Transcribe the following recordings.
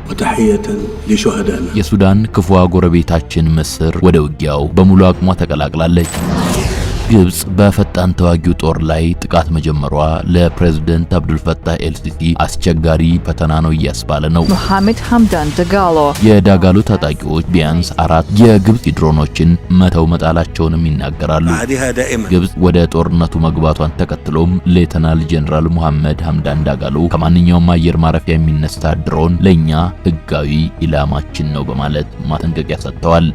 وتحية لشهدائنا. የሱዳን ክፉ ጎረቤታችን ምስር ወደ ውጊያው በሙሉ አቅሟ ተቀላቅላለች። ግብጽ በፈጣን ተዋጊው ጦር ላይ ጥቃት መጀመሯ ለፕሬዝዳንት አብዱል ፈታህ ኤልሲሲ አስቸጋሪ ፈተና ነው እያስባለ ነው። መሐመድ ሐምዳን ዳጋሎ የዳጋሎ ታጣቂዎች ቢያንስ 4 የግብጽ ድሮኖችን መተው መጣላቸውንም ይናገራሉ። ግብጽ ወደ ጦርነቱ መግባቷን ተከትሎም ሌተናል ጄኔራል መሐመድ ሐምዳን ዳጋሎ ከማንኛውም አየር ማረፊያ የሚነሳ ድሮን ለኛ ህጋዊ ኢላማችን ነው በማለት ማስጠንቀቂያ ሰጥተዋል።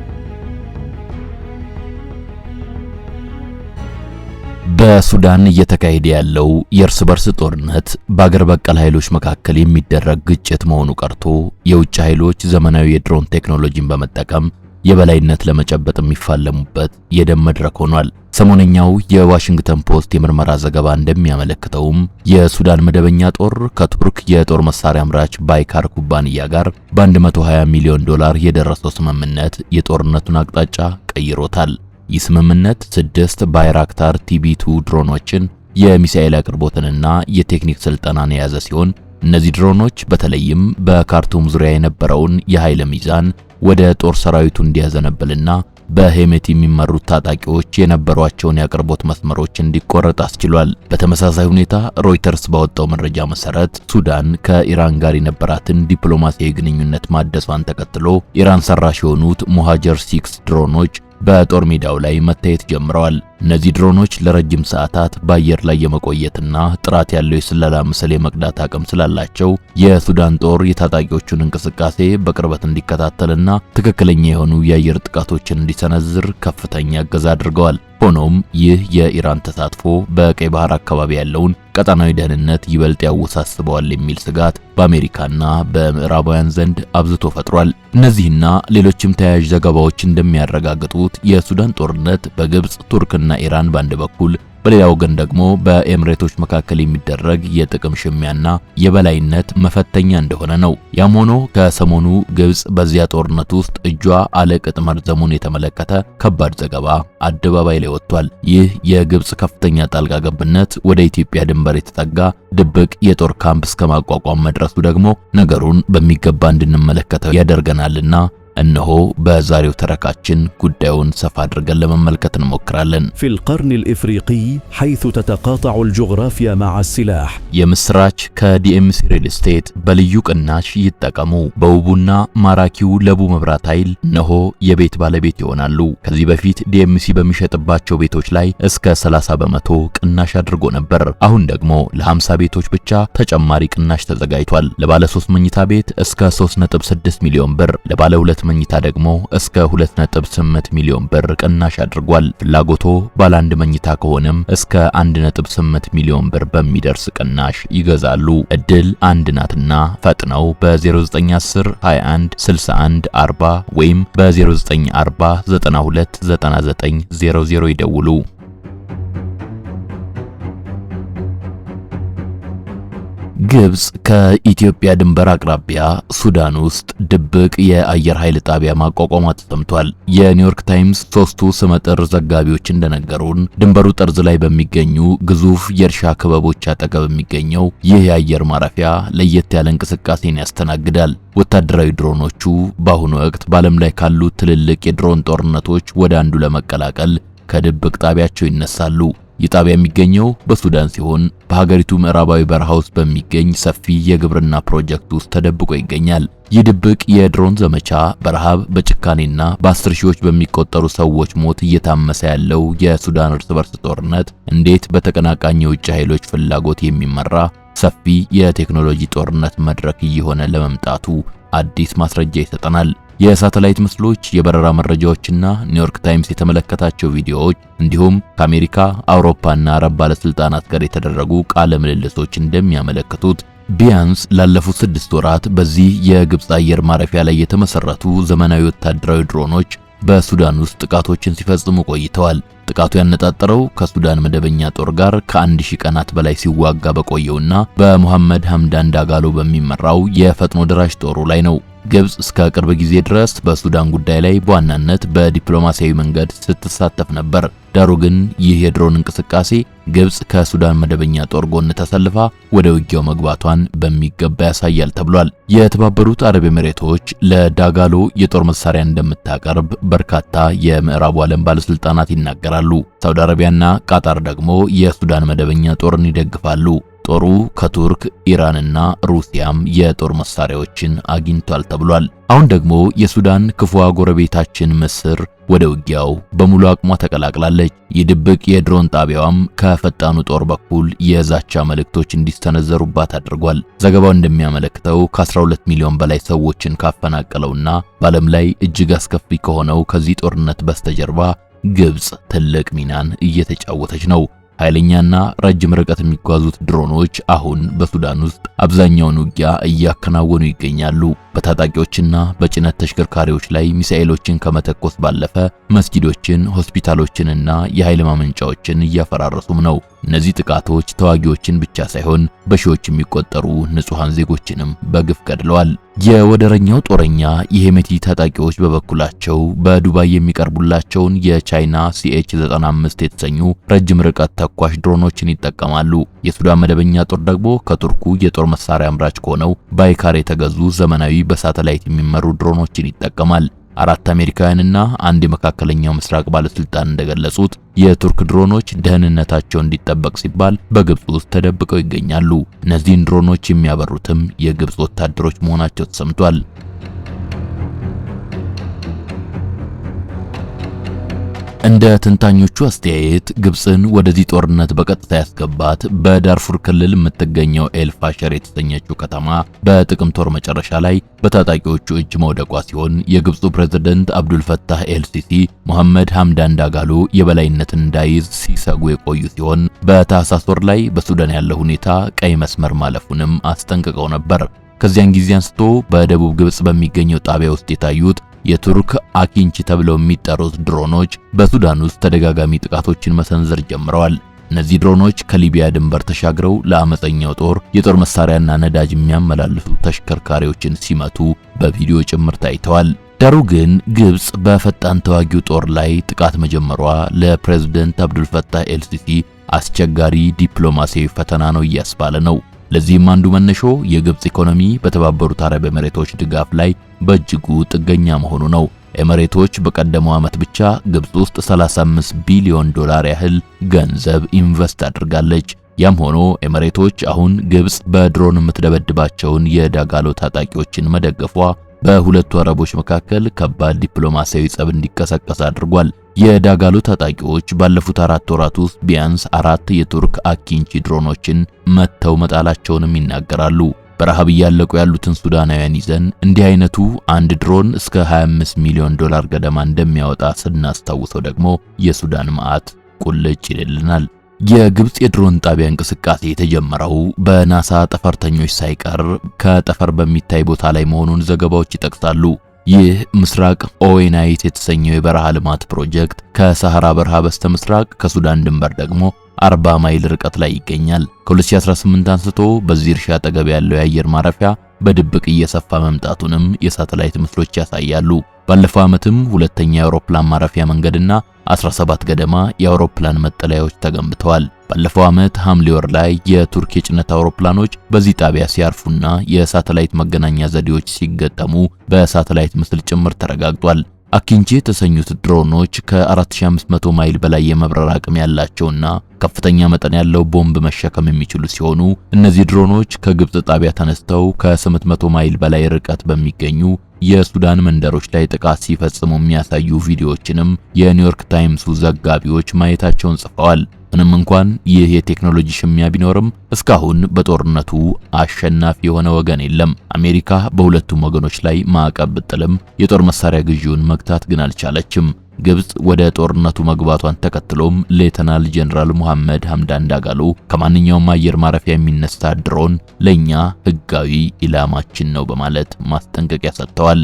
በሱዳን እየተካሄደ ያለው የእርስ በርስ ጦርነት በአገር በቀል ኃይሎች መካከል የሚደረግ ግጭት መሆኑ ቀርቶ የውጭ ኃይሎች ዘመናዊ የድሮን ቴክኖሎጂን በመጠቀም የበላይነት ለመጨበጥ የሚፋለሙበት የደም መድረክ ሆኗል። ሰሞነኛው የዋሽንግተን ፖስት የምርመራ ዘገባ እንደሚያመለክተውም የሱዳን መደበኛ ጦር ከቱርክ የጦር መሳሪያ አምራች ባይካር ኩባንያ ጋር በ120 ሚሊዮን ዶላር የደረሰው ስምምነት የጦርነቱን አቅጣጫ ቀይሮታል። ይህ ስምምነት 6 ባይራክታር ቲቢ2 ድሮኖችን የሚሳኤል አቅርቦትንና የቴክኒክ ስልጠናን የያዘ ሲሆን እነዚህ ድሮኖች በተለይም በካርቱም ዙሪያ የነበረውን የኃይል ሚዛን ወደ ጦር ሰራዊቱ እንዲያዘነብልና በሄሜቲ የሚመሩት ታጣቂዎች የነበሯቸውን የአቅርቦት መስመሮች እንዲቆረጥ አስችሏል። በተመሳሳይ ሁኔታ ሮይተርስ ባወጣው መረጃ መሰረት ሱዳን ከኢራን ጋር የነበራትን ዲፕሎማሲያዊ ግንኙነት ማደሷን ተከትሎ ኢራን ሰራሽ የሆኑት ሞሃጀር 6 ድሮኖች በጦር ሜዳው ላይ መታየት ጀምረዋል። እነዚህ ድሮኖች ለረጅም ሰዓታት በአየር ላይ የመቆየትና ጥራት ያለው የስለላ ምስል የመቅዳት አቅም ስላላቸው የሱዳን ጦር የታጣቂዎቹን እንቅስቃሴ በቅርበት እንዲከታተልና ትክክለኛ የሆኑ የአየር ጥቃቶችን እንዲሰነዝር ከፍተኛ እገዛ አድርገዋል። ሆኖም ይህ የኢራን ተሳትፎ በቀይ ባህር አካባቢ ያለውን ቀጣናዊ ደህንነት ይበልጥ ያወሳስበዋል የሚል ስጋት በአሜሪካና በምዕራባውያን ዘንድ አብዝቶ ፈጥሯል። እነዚህና ሌሎችም ተያያዥ ዘገባዎች እንደሚያረጋግጡት የሱዳን ጦርነት በግብጽ ቱርክና ኢራን ባንድ በኩል በሌላ ወገን ደግሞ በኤምሬቶች መካከል የሚደረግ የጥቅም ሽሚያና የበላይነት መፈተኛ እንደሆነ ነው። ያም ሆኖ ከሰሞኑ ግብጽ በዚያ ጦርነት ውስጥ እጇ አለቅጥ መርዘሙን የተመለከተ ከባድ ዘገባ አደባባይ ላይ ወጥቷል። ይህ የግብጽ ከፍተኛ ጣልቃ ገብነት ወደ ኢትዮጵያ ድንበር የተጠጋ ድብቅ የጦር ካምፕ እስከ ማቋቋም መድረሱ ደግሞ ነገሩን በሚገባ እንድንመለከተው ያደርገናልና እነሆ በዛሬው ተረካችን ጉዳዩን ሰፋ አድርገን ለመመልከት እንሞክራለን። في القرن الإفريقي حيث تتقاطع الجغرافيا مع السلاح የምስራች ከዲኤምሲ ሪል ስቴት በልዩ ቅናሽ ይጠቀሙ። በውቡና ማራኪው ለቡ መብራት ኃይል እነሆ የቤት ባለቤት ይሆናሉ። ከዚህ በፊት ዲኤምሲ በሚሸጥባቸው ቤቶች ላይ እስከ 30 በመቶ ቅናሽ አድርጎ ነበር። አሁን ደግሞ ለ50 ቤቶች ብቻ ተጨማሪ ቅናሽ ተዘጋጅቷል። ለባለ 3 መኝታ ቤት እስከ 3.6 ሚሊዮን ብር፣ ለባለ 2 መኝታ ደግሞ እስከ 2.8 ሚሊዮን ብር ቅናሽ አድርጓል። ፍላጎቶ ባለ 1 መኝታ ከሆነም እስከ 1.8 ሚሊዮን ብር በሚደርስ ቅናሽ ይገዛሉ። እድል አንድ ናትና ፈጥነው በ0910 21 61 40 ወይም በ0940 92 99 00 ይደውሉ። ግብጽ ከኢትዮጵያ ድንበር አቅራቢያ ሱዳን ውስጥ ድብቅ የአየር ኃይል ጣቢያ ማቋቋሟ ተሰምቷል። የኒውዮርክ ታይምስ 3ቱ ስመጥር ዘጋቢዎች እንደነገሩን ድንበሩ ጠርዝ ላይ በሚገኙ ግዙፍ የእርሻ ክበቦች አጠገብ የሚገኘው ይህ የአየር ማረፊያ ለየት ያለ እንቅስቃሴን ያስተናግዳል። ወታደራዊ ድሮኖቹ በአሁኑ ወቅት በዓለም ላይ ካሉ ትልልቅ የድሮን ጦርነቶች ወደ አንዱ ለመቀላቀል ከድብቅ ጣቢያቸው ይነሳሉ። ይህ ጣቢያ የሚገኘው በሱዳን ሲሆን በሀገሪቱ ምዕራባዊ በረሃ ውስጥ በሚገኝ ሰፊ የግብርና ፕሮጀክት ውስጥ ተደብቆ ይገኛል። ይህ ድብቅ የድሮን ዘመቻ በረሃብ በጭካኔና በ10 ሺዎች በሚቆጠሩ ሰዎች ሞት እየታመሰ ያለው የሱዳን እርስ በርስ ጦርነት እንዴት በተቀናቃኝ የውጭ ኃይሎች ፍላጎት የሚመራ ሰፊ የቴክኖሎጂ ጦርነት መድረክ እየሆነ ለመምጣቱ አዲስ ማስረጃ ይሰጠናል። የሳተላይት ምስሎች፣ የበረራ መረጃዎችና ኒውዮርክ ታይምስ የተመለከታቸው ቪዲዮዎች እንዲሁም ከአሜሪካ፣ አውሮፓና አረብ ባለስልጣናት ጋር የተደረጉ ቃለ ምልልሶች እንደሚያመለክቱት ቢያንስ ላለፉት 6 ወራት በዚህ የግብጽ አየር ማረፊያ ላይ የተመሰረቱ ዘመናዊ ወታደራዊ ድሮኖች በሱዳን ውስጥ ጥቃቶችን ሲፈጽሙ ቆይተዋል። ጥቃቱ ያነጣጠረው ከሱዳን መደበኛ ጦር ጋር ከ1000 ቀናት በላይ ሲዋጋ በቆየውና በመሐመድ ሐምዳን ዳጋሎ በሚመራው የፈጥኖ ደራሽ ጦሩ ላይ ነው። ግብጽ እስከ ቅርብ ጊዜ ድረስ በሱዳን ጉዳይ ላይ በዋናነት በዲፕሎማሲያዊ መንገድ ስትሳተፍ ነበር። ዳሩ ግን ይህ የድሮን እንቅስቃሴ ግብጽ ከሱዳን መደበኛ ጦር ጎን ተሰልፋ ወደ ውጊያው መግባቷን በሚገባ ያሳያል ተብሏል። የተባበሩት አረብ ኤሚሬቶች ለዳጋሎ የጦር መሳሪያ እንደምታቀርብ በርካታ የምዕራቡ ዓለም ባለስልጣናት ይናገራሉ። ሳውዲ አረቢያና ቃጣር ደግሞ የሱዳን መደበኛ ጦርን ይደግፋሉ። ጦሩ ከቱርክ፣ ኢራንና ሩሲያም የጦር መሳሪያዎችን አግኝቷል ተብሏል። አሁን ደግሞ የሱዳን ክፉ ጎረቤታችን ምስር ወደ ውጊያው በሙሉ አቅሟ ተቀላቅላለች። የድብቅ የድሮን ጣቢያዋም ከፈጣኑ ጦር በኩል የዛቻ መልእክቶች እንዲስተነዘሩባት አድርጓል። ዘገባው እንደሚያመለክተው ከ12 ሚሊዮን በላይ ሰዎችን ካፈናቀለውና በዓለም ላይ እጅግ አስከፊ ከሆነው ከዚህ ጦርነት በስተጀርባ ግብጽ ትልቅ ሚናን እየተጫወተች ነው። ኃይለኛና ረጅም ርቀት የሚጓዙት ድሮኖች አሁን በሱዳን ውስጥ አብዛኛውን ውጊያ እያከናወኑ ይገኛሉ። በታጣቂዎችና በጭነት ተሽከርካሪዎች ላይ ሚሳኤሎችን ከመተኮስ ባለፈ መስጊዶችን፣ ሆስፒታሎችንና የኃይል ማመንጫዎችን እያፈራረሱም ነው። እነዚህ ጥቃቶች ተዋጊዎችን ብቻ ሳይሆን በሺዎች የሚቆጠሩ ንጹሃን ዜጎችንም በግፍ ገድለዋል። የወደረኛው ጦረኛ የሄሜቲ ታጣቂዎች በበኩላቸው በዱባይ የሚቀርቡላቸውን የቻይና CH-95 የተሰኙ ረጅም ርቀት ተኳሽ ድሮኖችን ይጠቀማሉ። የሱዳን መደበኛ ጦር ደግሞ ከቱርኩ የጦር መሳሪያ አምራች ከሆነው ባይካር የተገዙ ዘመናዊ በሳተላይት የሚመሩ ድሮኖችን ይጠቀማል። 4 አሜሪካውያንና አንድ የመካከለኛው ምስራቅ ባለስልጣን እንደገለጹት የቱርክ ድሮኖች ደህንነታቸው እንዲጠበቅ ሲባል በግብጽ ውስጥ ተደብቀው ይገኛሉ። እነዚህን ድሮኖች የሚያበሩትም የግብጽ ወታደሮች መሆናቸው ተሰምቷል። እንደ ተንታኞቹ አስተያየት ግብጽን ወደዚህ ጦርነት በቀጥታ ያስገባት በዳርፉር ክልል የምትገኘው ኤልፋሸር የተሰኘችው ከተማ በጥቅምት ወር መጨረሻ ላይ በታጣቂዎቹ እጅ መውደቋ ሲሆን የግብጹ ፕሬዝዳንት አብዱልፈታህ ኤልሲሲ መሐመድ ሐምዳን ዳጋሎ የበላይነትን እንዳይዝ ሲሰጉ የቆዩ ሲሆን በታህሳስ ወር ላይ በሱዳን ያለው ሁኔታ ቀይ መስመር ማለፉንም አስጠንቅቀው ነበር። ከዚያን ጊዜ አንስቶ በደቡብ ግብጽ በሚገኘው ጣቢያ ውስጥ የታዩት የቱርክ አኪንቺ ተብለው የሚጠሩት ድሮኖች በሱዳን ውስጥ ተደጋጋሚ ጥቃቶችን መሰንዘር ጀምረዋል። እነዚህ ድሮኖች ከሊቢያ ድንበር ተሻግረው ለአመፀኛው ጦር የጦር መሳሪያና ነዳጅ የሚያመላልሱ ተሽከርካሪዎችን ሲመቱ በቪዲዮ ጭምር ታይተዋል። ዳሩ ግን ግብጽ በፈጣን ተዋጊው ጦር ላይ ጥቃት መጀመሯ ለፕሬዝዳንት አብዱልፈታህ ኤልሲሲ አስቸጋሪ ዲፕሎማሲያዊ ፈተና ነው እያስባለ ነው። ለዚህም አንዱ መነሾ የግብጽ ኢኮኖሚ በተባበሩት አረብ ኤሚሬቶች ድጋፍ ላይ በእጅጉ ጥገኛ መሆኑ ነው። ኤሚሬቶች በቀደመው ዓመት ብቻ ግብጽ ውስጥ 35 ቢሊዮን ዶላር ያህል ገንዘብ ኢንቨስት አድርጋለች። ያም ሆኖ ኤሚሬቶች አሁን ግብጽ በድሮን የምትደበድባቸውን የዳጋሎ ታጣቂዎችን መደገፏ በሁለቱ አረቦች መካከል ከባድ ዲፕሎማሲያዊ ጸብ እንዲቀሰቀስ አድርጓል። የዳጋሎ ታጣቂዎች ባለፉት 4 ወራት ውስጥ ቢያንስ 4 የቱርክ አኪንቺ ድሮኖችን መተው መጣላቸውንም ይናገራሉ። በረሃብ እያለቁ ያሉትን ሱዳናውያን ይዘን እንዲህ አይነቱ አንድ ድሮን እስከ 25 ሚሊዮን ዶላር ገደማ እንደሚያወጣ ስናስታውሰው ደግሞ የሱዳን መዓት ቁልጭ ይልልናል። የግብጽ የድሮን ጣቢያ እንቅስቃሴ የተጀመረው በናሳ ጠፈርተኞች ሳይቀር ከጠፈር በሚታይ ቦታ ላይ መሆኑን ዘገባዎች ይጠቅሳሉ። ይህ ምስራቅ ኦዌናይት የተሰኘው የበረሃ ልማት ፕሮጀክት ከሰሃራ በረሃ በስተ ምስራቅ ከሱዳን ድንበር ደግሞ 40 ማይል ርቀት ላይ ይገኛል። ከ2018 አንስቶ በዚህ እርሻ አጠገብ ያለው የአየር ማረፊያ በድብቅ እየሰፋ መምጣቱንም የሳተላይት ምስሎች ያሳያሉ። ባለፈው ዓመትም ሁለተኛ የአውሮፕላን ማረፊያ መንገድና 17 ገደማ የአውሮፕላን መጠለያዎች ተገንብተዋል። ባለፈው ዓመት ሐምሌ ወር ላይ የቱርክ የጭነት አውሮፕላኖች በዚህ ጣቢያ ሲያርፉና የሳተላይት መገናኛ ዘዴዎች ሲገጠሙ በሳተላይት ምስል ጭምር ተረጋግጧል። አኪንቺ የተሰኙት ድሮኖች ከ4500 ማይል በላይ የመብረር አቅም ያላቸውና ከፍተኛ መጠን ያለው ቦምብ መሸከም የሚችሉ ሲሆኑ እነዚህ ድሮኖች ከግብጽ ጣቢያ ተነስተው ከ800 ማይል በላይ ርቀት በሚገኙ የሱዳን መንደሮች ላይ ጥቃት ሲፈጽሙ የሚያሳዩ ቪዲዮዎችንም የኒውዮርክ ታይምሱ ዘጋቢዎች ማየታቸውን ጽፈዋል። ምንም እንኳን ይህ የቴክኖሎጂ ሽሚያ ቢኖርም እስካሁን በጦርነቱ አሸናፊ የሆነ ወገን የለም። አሜሪካ በሁለቱም ወገኖች ላይ ማዕቀብ ብጥልም የጦር መሳሪያ ግዢውን መግታት ግን አልቻለችም። ግብጽ ወደ ጦርነቱ መግባቷን ተከትሎም ሌተናል ጄኔራል መሐመድ ሐምዳን ዳጋሎ ከማንኛውም አየር ማረፊያ የሚነሳ ድሮን ለኛ ህጋዊ ኢላማችን ነው በማለት ማስጠንቀቂያ ሰጥተዋል።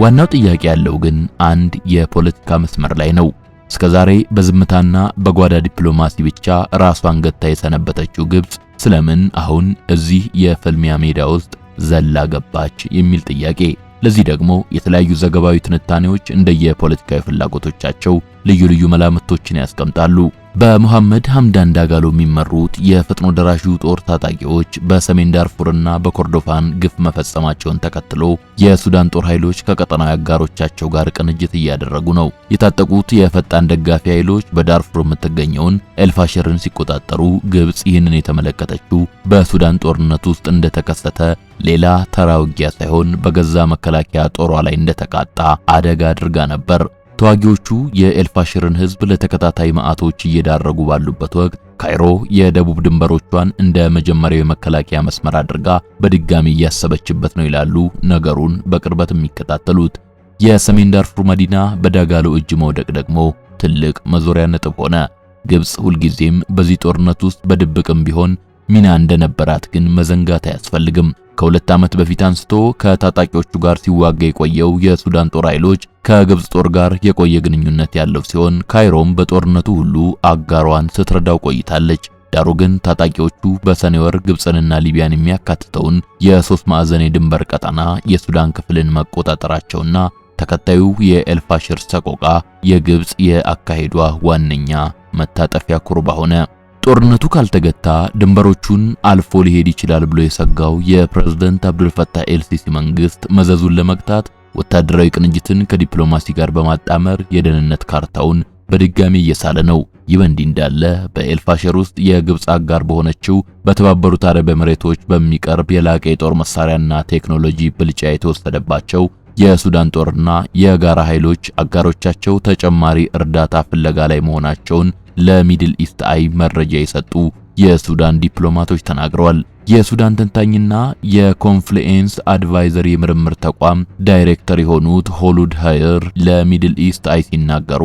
ዋናው ጥያቄ ያለው ግን አንድ የፖለቲካ መስመር ላይ ነው። እስከዛሬ በዝምታና በጓዳ ዲፕሎማሲ ብቻ ራሷን ገታ የሰነበተችው ግብጽ ስለምን አሁን እዚህ የፍልሚያ ሜዳ ውስጥ ዘላ ገባች የሚል ጥያቄ። ለዚህ ደግሞ የተለያዩ ዘገባዊ ትንታኔዎች እንደየፖለቲካዊ ፍላጎቶቻቸው ልዩ ልዩ መላምቶችን ያስቀምጣሉ። በሙሐመድ ሐምዳን ዳጋሎ የሚመሩት የፈጥኖ ደራሹ ጦር ታጣቂዎች በሰሜን ዳርፉርና በኮርዶፋን ግፍ መፈጸማቸውን ተከትሎ የሱዳን ጦር ኃይሎች ከቀጠናዊ አጋሮቻቸው ጋር ቅንጅት እያደረጉ ነው። የታጠቁት የፈጣን ደጋፊ ኃይሎች በዳርፉር የምትገኘውን ኤልፋሽርን ሲቆጣጠሩ፣ ግብጽ ይህንን የተመለከተችው በሱዳን ጦርነት ውስጥ እንደተከሰተ ሌላ ተራ ውጊያ ሳይሆን በገዛ መከላከያ ጦሯ ላይ እንደተቃጣ አደጋ አድርጋ ነበር። ተዋጊዎቹ የኤልፋሽርን ሕዝብ ለተከታታይ መዓቶች እየዳረጉ ባሉበት ወቅት ካይሮ የደቡብ ድንበሮቿን እንደ መጀመሪያው የመከላከያ መስመር አድርጋ በድጋሚ እያሰበችበት ነው ይላሉ ነገሩን በቅርበት የሚከታተሉት። የሰሜን ዳርፉር መዲና በዳጋሎ እጅ መውደቅ ደግሞ ትልቅ መዞሪያ ነጥብ ሆነ። ግብጽ ሁልጊዜም በዚህ ጦርነት ውስጥ በድብቅም ቢሆን ሚና እንደነበራት ግን መዘንጋት አያስፈልግም። ከሁለት ዓመት በፊት አንስቶ ከታጣቂዎቹ ጋር ሲዋጋ የቆየው የሱዳን ጦር ኃይሎች ከግብጽ ጦር ጋር የቆየ ግንኙነት ያለው ሲሆን ካይሮም በጦርነቱ ሁሉ አጋሯን ስትረዳው ቆይታለች። ዳሩ ግን ታጣቂዎቹ በሰኔ ወር ግብጽንና ሊቢያን የሚያካትተውን የሶስት ማዕዘን የድንበር ቀጠና የሱዳን ክፍልን መቆጣጠራቸውና ተከታዩ የኤልፋሽር ሰቆቃ የግብጽ የአካሄዷ ዋነኛ መታጠፊያ ኩርባ ሆነ። ጦርነቱ ካልተገታ ድንበሮቹን አልፎ ሊሄድ ይችላል ብሎ የሰጋው የፕሬዝዳንት አብዱልፈታህ ኤልሲሲ መንግስት መዘዙን ለመግታት ወታደራዊ ቅንጅትን ከዲፕሎማሲ ጋር በማጣመር የደህንነት ካርታውን በድጋሚ እየሳለ ነው። ይህ በእንዲህ እንዳለ በኤልፋሽር ውስጥ የግብጽ አጋር በሆነችው በተባበሩት አረብ ኤሚሬቶች በሚቀርብ የላቀ የጦር መሳሪያና ቴክኖሎጂ ብልጫ የተወሰደባቸው የሱዳን ጦርና የጋራ ኃይሎች አጋሮቻቸው ተጨማሪ እርዳታ ፍለጋ ላይ መሆናቸውን ለሚድል ኢስት አይ መረጃ የሰጡ የሱዳን ዲፕሎማቶች ተናግረዋል። የሱዳን ተንታኝና የኮንፍሉኤንስ አድቫይዘሪ የምርምር ተቋም ዳይሬክተር የሆኑት ሆሉድ ሃየር ለሚድል ኢስት አይ ሲናገሩ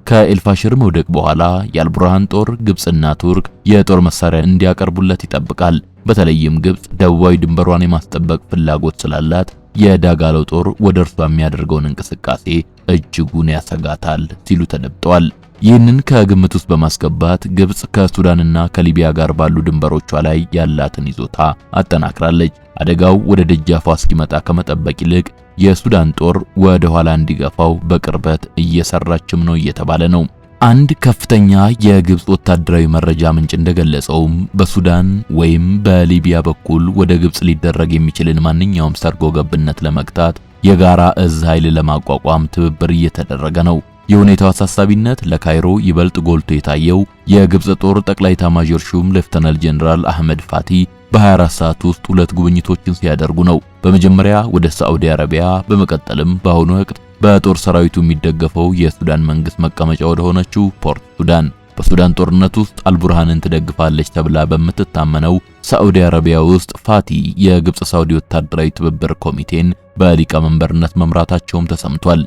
ከኤልፋሽር መውደቅ በኋላ የአልቡርሃን ጦር ግብጽና ቱርክ የጦር መሳሪያ እንዲያቀርቡለት ይጠብቃል። በተለይም ግብጽ ደቡባዊ ድንበሯን የማስጠበቅ ፍላጎት ስላላት የዳጋሎ ጦር ወደ እርሷ የሚያደርገውን እንቅስቃሴ እጅጉን ያሰጋታል ሲሉ ተደምጠዋል። ይህንን ከግምት ውስጥ በማስገባት ግብጽ ከሱዳንና ከሊቢያ ጋር ባሉ ድንበሮቿ ላይ ያላትን ይዞታ አጠናክራለች። አደጋው ወደ ደጃፏ እስኪመጣ ከመጠበቅ ይልቅ የሱዳን ጦር ወደ ኋላ እንዲገፋው በቅርበት እየሰራችም ነው እየተባለ ነው። አንድ ከፍተኛ የግብጽ ወታደራዊ መረጃ ምንጭ እንደገለጸውም በሱዳን ወይም በሊቢያ በኩል ወደ ግብጽ ሊደረግ የሚችልን ማንኛውም ሰርጎ ገብነት ለመግታት የጋራ እዝ ኃይል ለማቋቋም ትብብር እየተደረገ ነው። የሁኔታው አሳሳቢነት ለካይሮ ይበልጥ ጎልቶ የታየው የግብጽ ጦር ጠቅላይ ኤታማዦር ሹም ሌፍተናል ጄኔራል አህመድ ፋቲ በ24 ሰዓት ውስጥ 2 ጉብኝቶችን ሲያደርጉ ነው። በመጀመሪያ ወደ ሳዑዲ አረቢያ፣ በመቀጠልም በአሁኑ ወቅት በጦር ሰራዊቱ የሚደገፈው የሱዳን መንግስት መቀመጫ ወደ ሆነችው ፖርት ሱዳን። በሱዳን ጦርነት ውስጥ አልቡርሃንን ትደግፋለች ተብላ በምትታመነው ሳዑዲ አረቢያ ውስጥ ፋቲ የግብጽ ሳዑዲ ወታደራዊ ትብብር ኮሚቴን በሊቀመንበርነት መምራታቸውም ተሰምቷል።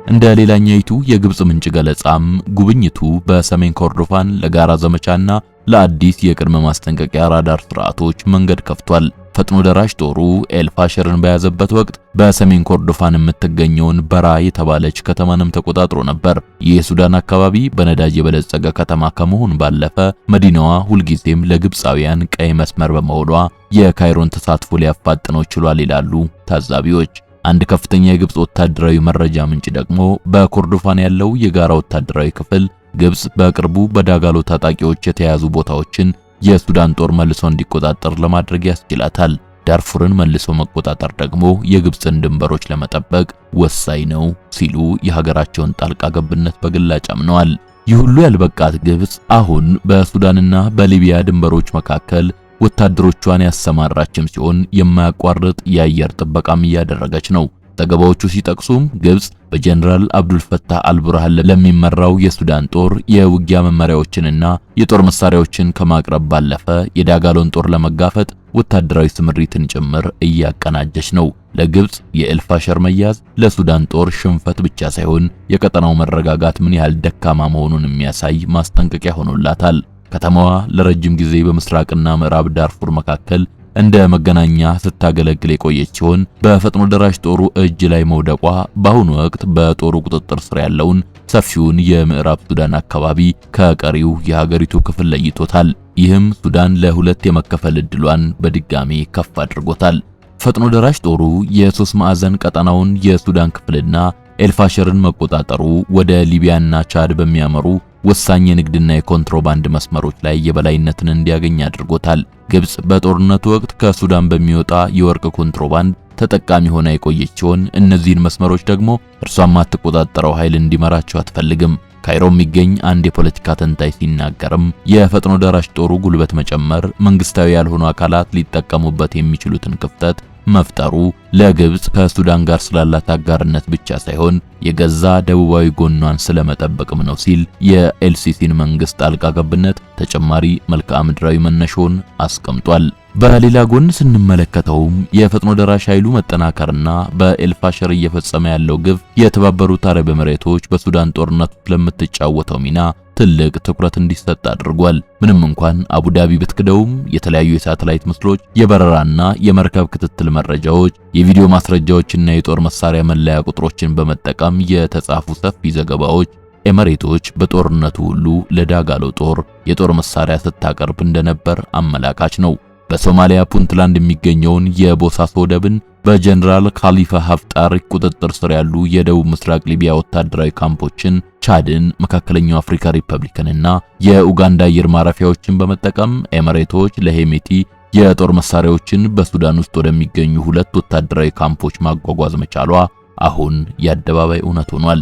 እንደ ሌላኛይቱ የግብጽ ምንጭ ገለጻም ጉብኝቱ በሰሜን ኮርዶፋን ለጋራ ዘመቻና ለአዲስ የቅድመ ማስጠንቀቂያ ራዳር ስርዓቶች መንገድ ከፍቷል። ፈጥኖ ደራሽ ጦሩ ኤልፋሽርን በያዘበት ወቅት በሰሜን ኮርዶፋን የምትገኘውን በራ የተባለች ከተማንም ተቆጣጥሮ ነበር። ይህ የሱዳን አካባቢ በነዳጅ የበለጸገ ከተማ ከመሆን ባለፈ መዲናዋ ሁልጊዜም ለግብፃውያን ቀይ መስመር በመሆኗ የካይሮን ተሳትፎ ሊያፋጥነው ችሏል ይላሉ ታዛቢዎች። አንድ ከፍተኛ የግብጽ ወታደራዊ መረጃ ምንጭ ደግሞ በኮርዶፋን ያለው የጋራ ወታደራዊ ክፍል ግብጽ በቅርቡ በዳጋሎ ታጣቂዎች የተያዙ ቦታዎችን የሱዳን ጦር መልሶ እንዲቆጣጠር ለማድረግ ያስችላታል። ዳርፉርን መልሶ መቆጣጠር ደግሞ የግብጽን ድንበሮች ለመጠበቅ ወሳኝ ነው ሲሉ የሀገራቸውን ጣልቃ ገብነት በግላጭ አምነዋል። ይህ ሁሉ ያልበቃት ግብጽ አሁን በሱዳንና በሊቢያ ድንበሮች መካከል ወታደሮቿን ያሰማራችም ሲሆን የማያቋርጥ የአየር ጥበቃም እያደረገች ነው። ዘገባዎቹ ሲጠቅሱም ግብጽ በጀነራል አብዱልፈታህ አልቡርሃን ለሚመራው የሱዳን ጦር የውጊያ መመሪያዎችንና የጦር መሳሪያዎችን ከማቅረብ ባለፈ የዳጋሎን ጦር ለመጋፈጥ ወታደራዊ ስምሪትን ጭምር እያቀናጀች ነው። ለግብጽ የኤልፋሽር መያዝ ለሱዳን ጦር ሽንፈት ብቻ ሳይሆን የቀጠናው መረጋጋት ምን ያህል ደካማ መሆኑን የሚያሳይ ማስጠንቀቂያ ሆኖላታል። ከተማዋ ለረጅም ጊዜ በምስራቅና ምዕራብ ዳርፉር መካከል እንደ መገናኛ ስታገለግል የቆየች ሲሆን በፈጥኖ ደራሽ ጦሩ እጅ ላይ መውደቋ በአሁኑ ወቅት በጦሩ ቁጥጥር ስር ያለውን ሰፊውን የምዕራብ ሱዳን አካባቢ ከቀሪው የሀገሪቱ ክፍል ለይቶታል። ይህም ሱዳን ለሁለት የመከፈል ዕድሏን በድጋሚ ከፍ አድርጎታል። ፈጥኖ ደራሽ ጦሩ የሶስት ማዕዘን ቀጠናውን የሱዳን ክፍልና ኤልፋሸርን መቆጣጠሩ ወደ ሊቢያና ቻድ በሚያመሩ ወሳኝ የንግድና የኮንትሮባንድ መስመሮች ላይ የበላይነትን እንዲያገኝ አድርጎታል። ግብጽ በጦርነቱ ወቅት ከሱዳን በሚወጣ የወርቅ ኮንትሮባንድ ተጠቃሚ ሆና የቆየች ሲሆን እነዚህን መስመሮች ደግሞ እርሷ የማትቆጣጠረው ኃይል እንዲመራቸው አትፈልግም። ካይሮ የሚገኝ አንድ የፖለቲካ ተንታኝ ሲናገርም የፈጥኖ ደራሽ ጦሩ ጉልበት መጨመር መንግስታዊ ያልሆኑ አካላት ሊጠቀሙበት የሚችሉትን ክፍተት መፍጠሩ ለግብጽ ከሱዳን ጋር ስላላት አጋርነት ብቻ ሳይሆን የገዛ ደቡባዊ ጎኗን ስለመጠበቅም ነው ሲል የኤልሲሲን መንግስት ጣልቃ ገብነት ተጨማሪ መልክዓ ምድራዊ መነሾን አስቀምጧል። በሌላ ጎን ስንመለከተውም የፈጥኖ ደራሽ ኃይሉ መጠናከርና በኤልፋሸር እየፈጸመ ያለው ግፍ የተባበሩት አረብ ኤሚሬቶች በሱዳን ጦርነት ለምትጫወተው ሚና ትልቅ ትኩረት እንዲሰጥ አድርጓል። ምንም እንኳን አቡዳቢ ብትክደውም የተለያዩ የሳተላይት ምስሎች፣ የበረራና የመርከብ ክትትል መረጃዎች፣ የቪዲዮ ማስረጃዎችና የጦር መሳሪያ መለያ ቁጥሮችን በመጠቀም የተጻፉ ሰፊ ዘገባዎች ኤሚሬቶች በጦርነቱ ሁሉ ለዳጋሎ ጦር የጦር መሳሪያ ስታቀርብ እንደነበር አመላካች ነው። በሶማሊያ ፑንትላንድ የሚገኘውን የቦሳሶ ወደብን በጀነራል ካሊፋ ሀፍጣር ቁጥጥር ስር ያሉ የደቡብ ምስራቅ ሊቢያ ወታደራዊ ካምፖችን፣ ቻድን፣ መካከለኛው አፍሪካ ሪፐብሊክንና የኡጋንዳ አየር ማረፊያዎችን በመጠቀም ኤሚሬቶች ለሄሜቲ የጦር መሳሪያዎችን በሱዳን ውስጥ ወደሚገኙ ሁለት ወታደራዊ ካምፖች ማጓጓዝ መቻሏ አሁን የአደባባይ እውነት ሆኗል።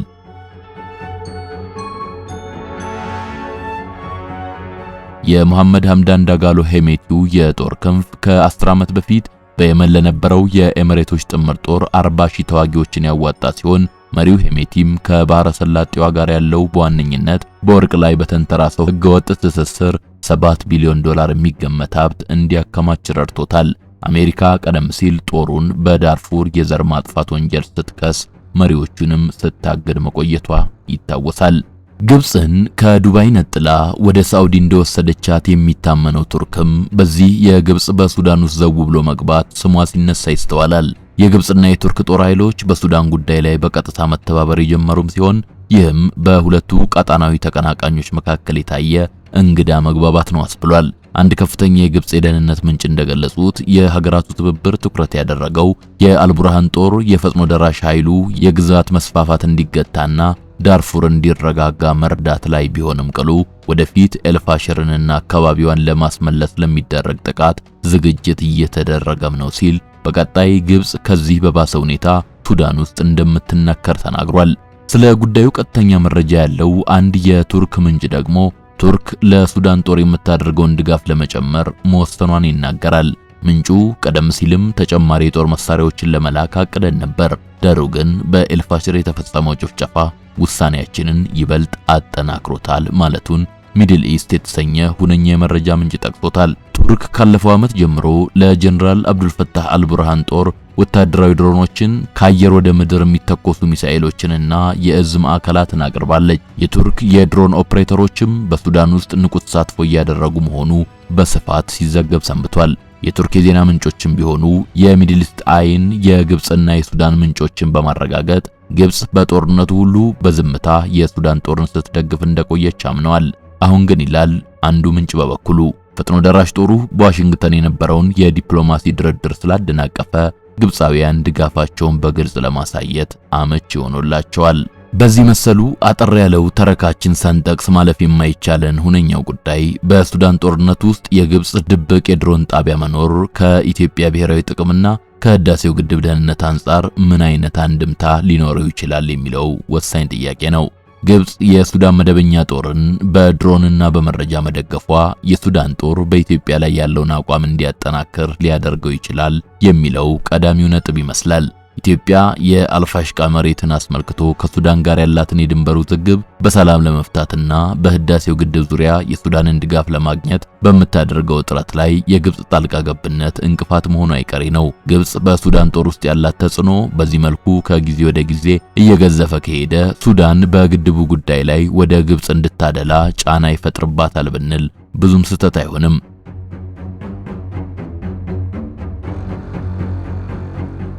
የሙሐመድ ሐምዳን ዳጋሎ ሄሜቲው የጦር ክንፍ ከ10 ዓመት በፊት በየመን ለነበረው የኤሚሬቶች ጥምር ጦር 40,000 ተዋጊዎችን ያዋጣ ሲሆን መሪው ሄሜቲም ከባህረ ሰላጤዋ ጋር ያለው በዋነኝነት በወርቅ ላይ በተንተራሰው ህገወጥ ትስስር $7 ቢሊዮን የሚገመት ሀብት እንዲያከማች ረድቶታል። አሜሪካ ቀደም ሲል ጦሩን በዳርፉር የዘር ማጥፋት ወንጀል ስትከስ መሪዎቹንም ስታገድ መቆየቷ ይታወሳል። ግብጽን ከዱባይ ነጥላ ወደ ሳዑዲ እንደወሰደቻት የሚታመነው ቱርክም በዚህ የግብጽ በሱዳን ውስጥ ዘው ብሎ መግባት ስሟ ሲነሳ ይስተዋላል። የግብጽና የቱርክ ጦር ኃይሎች በሱዳን ጉዳይ ላይ በቀጥታ መተባበር የጀመሩም ሲሆን ይህም በሁለቱ ቀጣናዊ ተቀናቃኞች መካከል የታየ እንግዳ መግባባት ነው አስብሏል። አንድ ከፍተኛ የግብጽ የደህንነት ምንጭ እንደገለጹት የሀገራቱ ትብብር ትኩረት ያደረገው የአልቡርሃን ጦር የፈጥኖ ደራሽ ኃይሉ የግዛት መስፋፋት እንዲገታና ዳርፉር እንዲረጋጋ መርዳት ላይ ቢሆንም ቅሉ ወደፊት ኤልፋሸርንና አካባቢዋን ለማስመለስ ለሚደረግ ጥቃት ዝግጅት እየተደረገም ነው ሲል በቀጣይ ግብጽ ከዚህ በባሰ ሁኔታ ሱዳን ውስጥ እንደምትነከር ተናግሯል። ስለ ጉዳዩ ቀጥተኛ መረጃ ያለው አንድ የቱርክ ምንጭ ደግሞ ቱርክ ለሱዳን ጦር የምታደርገውን ድጋፍ ለመጨመር መወሰኗን ይናገራል። ምንጩ ቀደም ሲልም ተጨማሪ የጦር መሳሪያዎችን ለመላክ አቅደን ነበር፣ ዳሩ ግን በኤልፋሸር የተፈጸመው ጭፍጨፋ ውሳኔያችንን ይበልጥ አጠናክሮታል ማለቱን ሚድል ኢስት የተሰኘ ሁነኛ የመረጃ ምንጭ ጠቅሶታል። ቱርክ ካለፈው ዓመት ጀምሮ ለጀነራል አብዱልፈታህ አልቡርሃን ጦር ወታደራዊ ድሮኖችን፣ ከአየር ወደ ምድር የሚተኮሱ ሚሳኤሎችንና የእዝ ማዕከላትን አቅርባለች። የቱርክ የድሮን ኦፕሬተሮችም በሱዳን ውስጥ ንቁ ተሳትፎ እያደረጉ መሆኑ በስፋት ሲዘገብ ሰንብቷል። የቱርክ የዜና ምንጮችም ቢሆኑ የሚድል ኢስት አይን የግብጽና የሱዳን ምንጮችን በማረጋገጥ ግብጽ በጦርነቱ ሁሉ በዝምታ የሱዳን ጦርን ስትደግፍ እንደቆየች አምነዋል። አሁን ግን ይላል አንዱ ምንጭ በበኩሉ ፈጥኖ ደራሽ ጦሩ በዋሽንግተን የነበረውን የዲፕሎማሲ ድርድር ስላደናቀፈ ግብጻውያን ድጋፋቸውን በግልጽ ለማሳየት አመቺ ሆኖላቸዋል። በዚህ መሰሉ አጠር ያለው ተረካችን ሰንጠቅስ ማለፍ የማይቻለን ሁነኛው ጉዳይ በሱዳን ጦርነት ውስጥ የግብጽ ድብቅ የድሮን ጣቢያ መኖር ከኢትዮጵያ ብሔራዊ ጥቅምና ከህዳሴው ግድብ ደህንነት አንጻር ምን አይነት አንድምታ ሊኖረው ይችላል የሚለው ወሳኝ ጥያቄ ነው። ግብጽ የሱዳን መደበኛ ጦርን በድሮንና በመረጃ መደገፏ የሱዳን ጦር በኢትዮጵያ ላይ ያለውን አቋም እንዲያጠናክር ሊያደርገው ይችላል የሚለው ቀዳሚው ነጥብ ይመስላል። ኢትዮጵያ የአልፋሽቃ መሬትን አስመልክቶ ከሱዳን ጋር ያላትን የድንበር ውዝግብ በሰላም ለመፍታትና በህዳሴው ግድብ ዙሪያ የሱዳንን ድጋፍ ለማግኘት በምታደርገው ጥረት ላይ የግብጽ ጣልቃ ገብነት እንቅፋት መሆኑ አይቀሬ ነው። ግብጽ በሱዳን ጦር ውስጥ ያላት ተጽዕኖ በዚህ መልኩ ከጊዜ ወደ ጊዜ እየገዘፈ ከሄደ ሱዳን በግድቡ ጉዳይ ላይ ወደ ግብጽ እንድታደላ ጫና ይፈጥርባታል ብንል ብዙም ስህተት አይሆንም።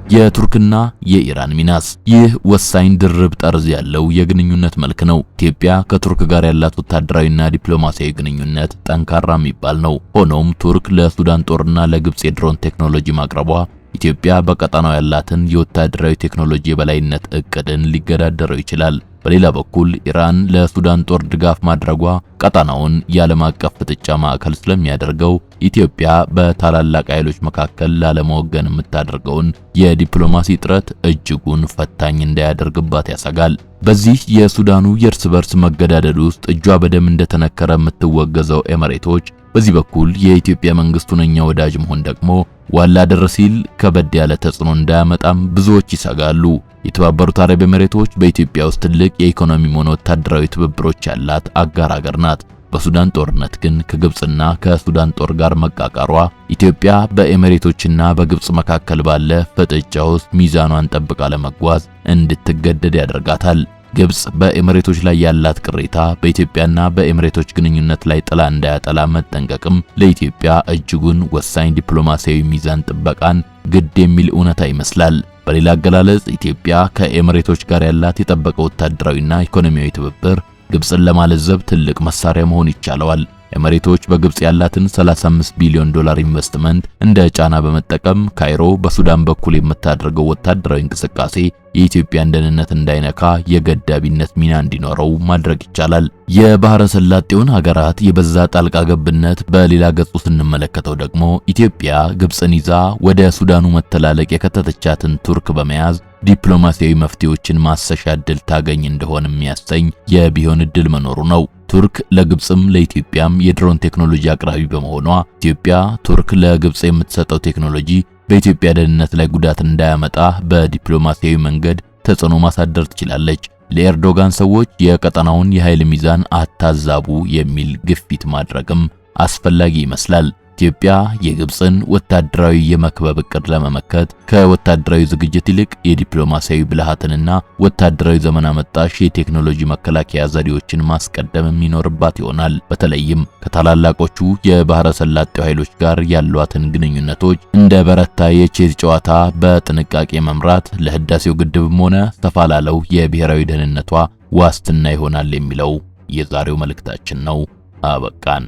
የቱርክና የኢራን ሚናስ። ይህ ወሳኝ ድርብ ጠርዝ ያለው የግንኙነት መልክ ነው። ኢትዮጵያ ከቱርክ ጋር ያላት ወታደራዊና ዲፕሎማሲያዊ ግንኙነት ጠንካራ የሚባል ነው። ሆኖም ቱርክ ለሱዳን ጦርና ለግብጽ የድሮን ቴክኖሎጂ ማቅረቧ ኢትዮጵያ በቀጠናው ያላትን የወታደራዊ ቴክኖሎጂ የበላይነት እቅድን ሊገዳደረው ይችላል። በሌላ በኩል ኢራን ለሱዳን ጦር ድጋፍ ማድረጓ ቀጠናውን የዓለም አቀፍ ፍጥጫ ማዕከል ስለሚያደርገው ኢትዮጵያ በታላላቅ ኃይሎች መካከል ላለመወገን የምታደርገውን የዲፕሎማሲ ጥረት እጅጉን ፈታኝ እንዳያደርግባት ያሰጋል። በዚህ የሱዳኑ የእርስ በርስ መገዳደል ውስጥ እጇ በደም እንደተነከረ የምትወገዘው ኤሚሬቶች፣ በዚህ በኩል የኢትዮጵያ መንግስት ሁነኛ ወዳጅ መሆን ደግሞ ዋላ ደር ሲል ከበድ ያለ ተጽዕኖ እንዳያመጣም ብዙዎች ይሰጋሉ። የተባበሩት አረብ ኤሚሬቶች በኢትዮጵያ ውስጥ ትልቅ የኢኮኖሚም ሆነ ወታደራዊ ትብብሮች ያላት አጋር ሀገር ናት። በሱዳን ጦርነት ግን ከግብጽና ከሱዳን ጦር ጋር መቃቃሯ ኢትዮጵያ በኤሚሬቶችና በግብጽ መካከል ባለ ፍጥጫ ውስጥ ሚዛኗን ጠብቃ ለመጓዝ እንድትገደድ ያደርጋታል። ግብጽ በኤሚሬቶች ላይ ያላት ቅሬታ በኢትዮጵያና በኤሚሬቶች ግንኙነት ላይ ጥላ እንዳያጠላ መጠንቀቅም ለኢትዮጵያ እጅጉን ወሳኝ ዲፕሎማሲያዊ ሚዛን ጥበቃን ግድ የሚል እውነታ ይመስላል። በሌላ አገላለጽ ኢትዮጵያ ከኤሚሬቶች ጋር ያላት የጠበቀ ወታደራዊና ኢኮኖሚያዊ ትብብር ግብጽን ለማለዘብ ትልቅ መሳሪያ መሆን ይቻለዋል። ኤሚሬቶች በግብጽ ያላትን 35 ቢሊዮን ዶላር ኢንቨስትመንት እንደ ጫና በመጠቀም ካይሮ በሱዳን በኩል የምታደርገው ወታደራዊ እንቅስቃሴ የኢትዮጵያን ደህንነት እንዳይነካ የገዳቢነት ሚና እንዲኖረው ማድረግ ይቻላል። የባህረ ሰላጤውን ሀገራት የበዛ ጣልቃ ገብነት በሌላ ገጹ ስንመለከተው ደግሞ ኢትዮጵያ ግብጽን ይዛ ወደ ሱዳኑ መተላለቅ የከተተቻትን ቱርክ በመያዝ ዲፕሎማሲያዊ መፍትሄዎችን ማሰሻ እድል ታገኝ እንደሆነ የሚያሰኝ የቢሆን እድል መኖሩ ነው። ቱርክ ለግብጽም ለኢትዮጵያም የድሮን ቴክኖሎጂ አቅራቢ በመሆኗ ኢትዮጵያ ቱርክ ለግብጽ የምትሰጠው ቴክኖሎጂ በኢትዮጵያ ደህንነት ላይ ጉዳት እንዳያመጣ በዲፕሎማሲያዊ መንገድ ተጽዕኖ ማሳደር ትችላለች። ለኤርዶጋን ሰዎች የቀጠናውን የኃይል ሚዛን አታዛቡ የሚል ግፊት ማድረግም አስፈላጊ ይመስላል። ኢትዮጵያ የግብጽን ወታደራዊ የመክበብ እቅድ ለመመከት ከወታደራዊ ዝግጅት ይልቅ የዲፕሎማሲያዊ ብልሃትንና ወታደራዊ ዘመን አመጣሽ የቴክኖሎጂ መከላከያ ዘዴዎችን ማስቀደም የሚኖርባት ይሆናል። በተለይም ከታላላቆቹ የባህረ ሰላጤው ኃይሎች ጋር ያሏትን ግንኙነቶች እንደ በረታ የቼዝ ጨዋታ በጥንቃቄ መምራት ለህዳሴው ግድብም ሆነ ሰፋ ላለው የብሔራዊ ደህንነቷ ዋስትና ይሆናል የሚለው የዛሬው መልእክታችን ነው። አበቃን።